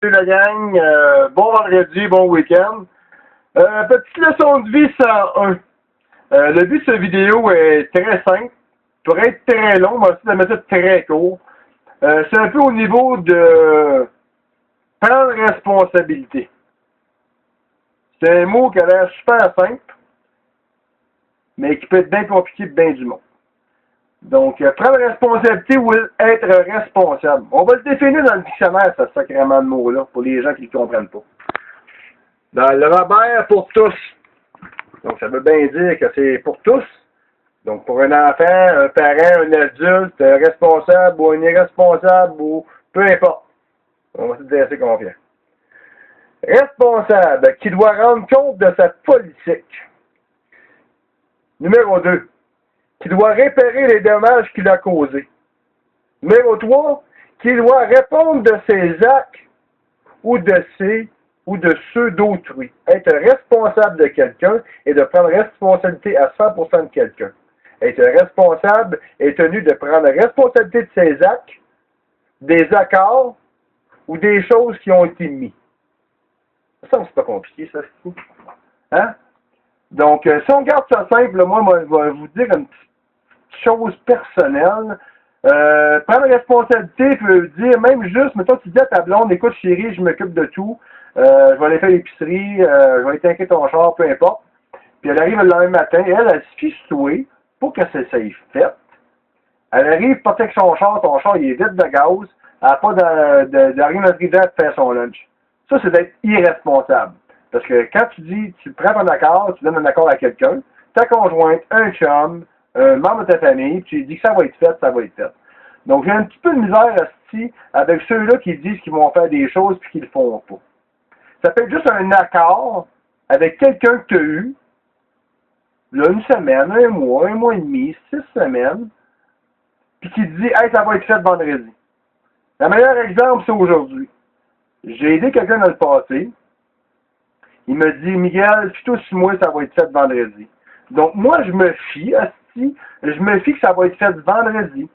Salut la gang, bon vendredi, bon week-end. Petite leçon de vie 101. Le but de cette vidéo est très simple, pourrait être très long, mais aussi de la mettre très court. C'est un peu au niveau de prendre responsabilité. C'est un mot qui a l'air super simple, mais qui peut être bien compliqué pour bien du monde. Donc, prendre responsabilité ou être responsable. On va le définir dans le dictionnaire, ce sacrément de mot-là, pour les gens qui ne le comprennent pas. Dans le Robert pour tous. Donc, ça veut bien dire que c'est pour tous. Donc, pour un enfant, un parent, un adulte, un responsable ou un irresponsable ou peu importe. On va se dire assez confiant. Responsable, qui doit rendre compte de sa politique. Numéro 2. Qui doit réparer les dommages qu'il a causés. Numéro 3, qui doit répondre de ses actes ou de ceux d'autrui. Être responsable de quelqu'un et de prendre responsabilité à 100% de quelqu'un. Être responsable est tenu de prendre responsabilité de ses actes, des accords ou des choses qui ont été mis. Ça, c'est pas compliqué, ça, c'est tout. Hein? Donc, si on garde ça simple, moi, je vais vous dire une petite chose personnelle. Prendre responsabilité veut dire, même juste, mettons, tu dis à ta blonde, écoute chérie, je m'occupe de tout, je vais aller faire l'épicerie, je vais aller tanker ton char, peu importe. Puis elle arrive le lendemain matin, elle se fie souer pour que ça y fait. Elle arrive porter avec son char, ton char il est vide de gaz, elle n'a pas d'arriver dans le rideau de faire son lunch. Ça, c'est d'être irresponsable. Parce que quand tu dis, tu prends ton accord, tu donnes un accord à quelqu'un, ta conjointe, un chum, un membre de ta famille, puis tu dis que ça va être fait, ça va être fait. Donc, j'ai un petit peu de misère avec ceux-là qui disent qu'ils vont faire des choses puis qu'ils ne le font pas. Ça peut être juste un accord avec quelqu'un que tu as eu, là, une semaine, un mois et demi, 6 semaines, puis qui te dit, hey, ça va être fait vendredi. Le meilleur exemple, c'est aujourd'hui. J'ai aidé quelqu'un dans le passé. Il me dit, Miguel, fie-toi sur moi, ça va être fait vendredi. Donc, moi, je me fie, je me fie que ça va être fait vendredi.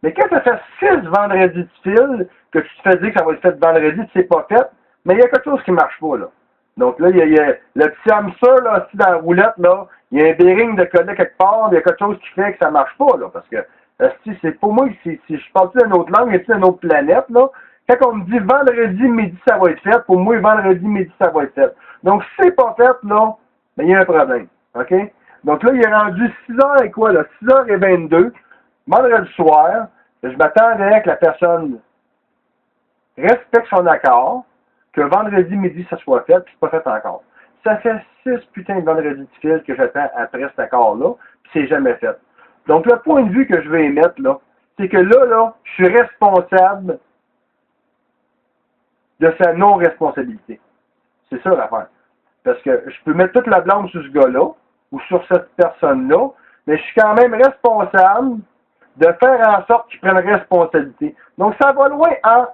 Mais quand ça fait 6 vendredis de fil, que tu te fais dire que ça va être fait vendredi, tu sais pas fait, mais il y a quelque chose qui marche pas, là. Donc là, il y a le petit hamster, là, aussi dans la roulette, là, il y a un bearing de coller quelque part, il y a quelque chose qui fait que ça marche pas, là, parce que, c'est pour moi, si je parle d'une autre langue, et d'une autre planète, là, quand on me dit vendredi midi, ça va être fait, pour moi, vendredi midi, ça va être fait. Donc, si c'est pas fait, là, ben, il y a un problème, OK? Donc là, il est rendu 6h et quoi, là, 6h22, vendredi soir, je m'attendais que la personne respecte son accord, que vendredi midi, ça soit fait, puis c'est pas fait encore. Ça fait 6 putains de vendredis de fil que j'attends après cet accord-là, puis c'est jamais fait. Donc, le point de vue que je vais émettre, là, c'est que là, je suis responsable de sa non-responsabilité. C'est ça l'affaire. Parce que je peux mettre toute la blâme sur ce gars-là, ou sur cette personne-là, mais je suis quand même responsable de faire en sorte qu'il prenne responsabilité. Donc, ça va loin en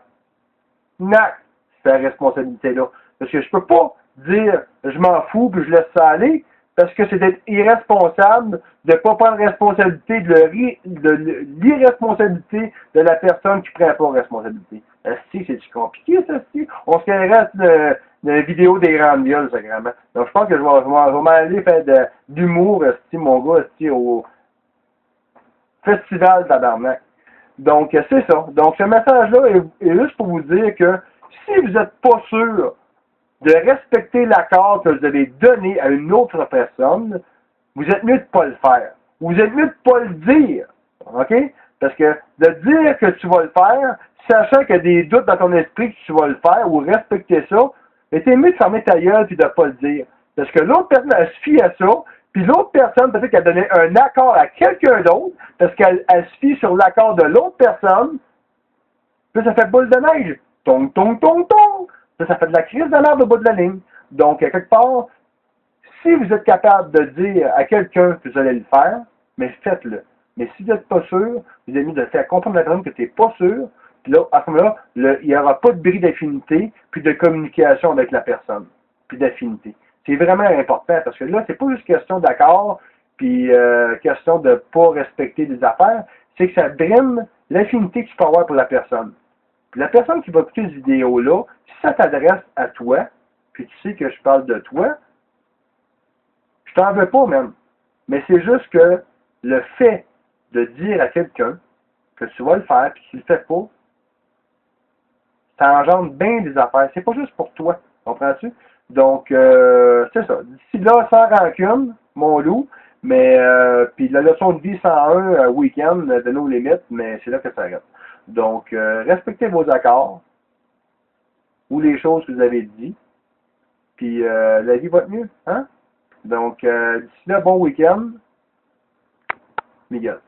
acte, cette responsabilité-là. Parce que je peux pas dire je m'en fous puis je laisse ça aller, parce que c'est d'être irresponsable de ne pas prendre responsabilité de l'irresponsabilité de la personne qui prend pas responsabilité. Si c'est compliqué, ça, si. On se carrerait une vidéo des grandes viols, sacrément. Donc, je pense que je vais m'aller faire d'humour, mon gars, au festival tabarnak. Donc, c'est ça. Donc, ce message-là est juste pour vous dire que si vous n'êtes pas sûr de respecter l'accord que vous avez donné à une autre personne, vous êtes mieux de ne pas le faire. Vous êtes mieux de ne pas le dire. OK? Parce que de dire que tu vas le faire, sachant qu'il y a des doutes dans ton esprit que tu vas le faire ou respecter ça, mais t'es mieux de fermer ta gueule et de ne pas le dire. Parce que l'autre personne, elle se fie à ça, puis l'autre personne, peut-être qu'elle a donné un accord à quelqu'un d'autre, parce qu'elle se fie sur l'accord de l'autre personne, puis ça fait boule de neige. Tong, tong, tong, tong. Ça fait de la crise de l'herbe au bout de la ligne. Donc, quelque part, si vous êtes capable de dire à quelqu'un que vous allez le faire, mais faites-le. Mais si vous n'êtes pas sûr, vous avez mis de faire comprendre à la personne que tu n'es pas sûr, puis là, à ce moment-là, il n'y aura pas de bris d'affinité, puis de communication avec la personne, puis d'affinité. C'est vraiment important, parce que là, c'est pas juste question d'accord, puis question de ne pas respecter des affaires, c'est que ça brime l'affinité que tu peux avoir pour la personne. Puis la personne qui va écouter cette vidéo-là, si ça t'adresse à toi, puis tu sais que je parle de toi, je t'en veux pas même. Mais c'est juste que le fait de dire à quelqu'un que tu vas le faire, puis tu le fais pas, ça engendre bien des affaires. C'est pas juste pour toi. Comprends-tu? Donc, c'est ça. D'ici là, sans rancune, mon loup. Mais, puis la leçon de vie 101 week-end de nos limites, mais c'est là que ça arrête. Donc, respectez vos accords ou les choses que vous avez dit. Puis, la vie va être mieux. Hein? Donc, d'ici là, bon week-end. Miguel.